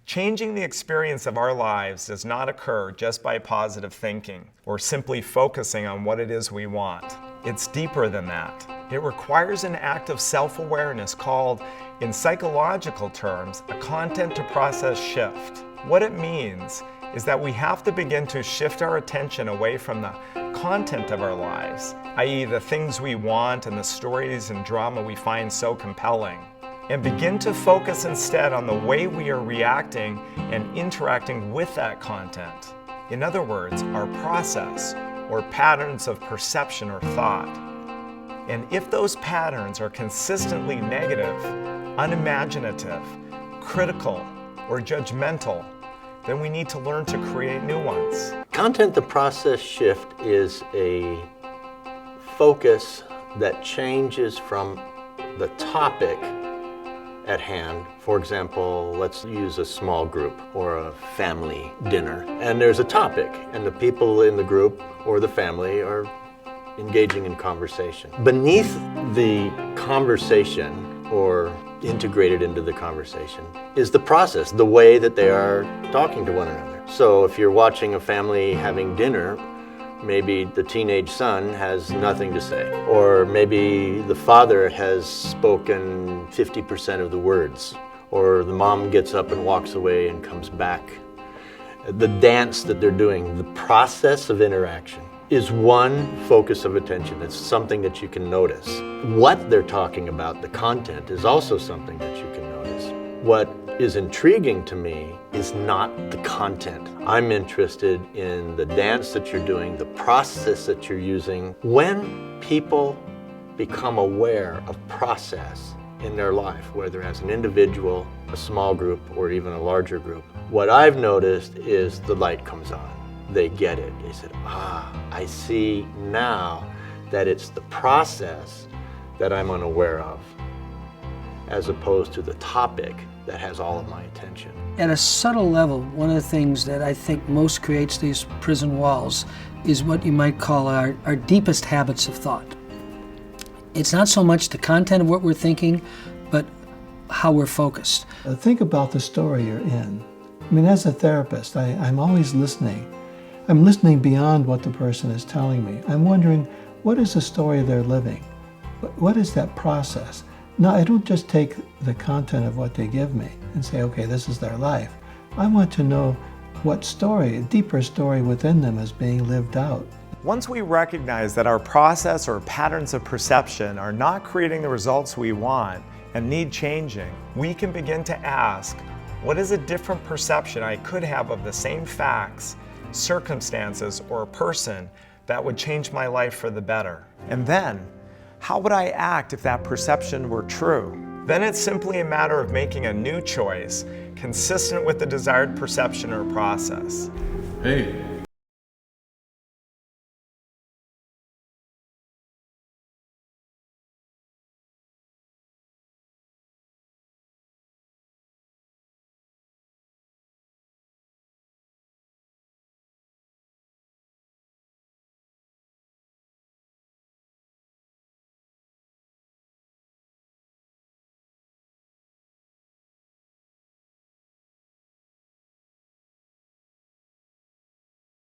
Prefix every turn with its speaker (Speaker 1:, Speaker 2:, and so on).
Speaker 1: Changing the experience of our lives does not occur just by positive thinking or simply focusing on what it is we want. It's deeper than that. It requires an act of self-awareness called, in psychological terms, a content to process shift. What it means is that we have to begin to shift our attention away from the content of our lives, i.e. the things we want and the stories and drama we find so compelling, and begin to focus instead on the way we are reacting and interacting with that content. In other words, our process or patterns of perception or thought. And if those patterns are consistently negative, unimaginative, critical, or judgmental, then we need to learn to create new ones.
Speaker 2: Content to process shift is a focus that changes from the topic at hand. For example, let's use a small group or a family dinner. And there's a topic, and the people in the group or the family are engaging in conversation. Beneath the conversation, or integrated into the conversation, is the process, the way that they are talking to one another. So if you're watching a family having dinner, maybe the teenage son has nothing to say, or maybe the father has spoken 50% of the words, or the mom gets up and walks away and comes back. The dance that they're doing, the process of interaction, is one focus of attention. It's something that you can notice. What they're talking about, the content, is also something that you can notice. What is intriguing to me is not the content. I'm interested in the dance that you're doing, the process that you're using. When people become aware of process in their life, whether as an individual, a small group, or even a larger group, what I've noticed is the light comes on. They get it. They said, I see now that it's the process that I'm unaware of, as opposed to the topic that has all of my attention.
Speaker 3: At a subtle level, one of the things that I think most creates these prison walls is what you might call our deepest habits of thought. It's not so much the content of what we're thinking, but how we're focused.
Speaker 4: Think about the story you're in. I mean, as a therapist, I'm always listening. I'm listening beyond what the person is telling me. I'm wondering, what is the story they're living? What is that process? No, I don't just take the content of what they give me and say, okay, this is their life. I want to know what story, a deeper story within them is being lived out.
Speaker 1: Once we recognize that our process or patterns of perception are not creating the results we want and need changing, we can begin to ask, what is a different perception I could have of the same facts, circumstances, or a person that would change my life for the better? And then, how would I act if that perception were true? Then it's simply a matter of making a new choice consistent with the desired perception or process.
Speaker 5: Hey,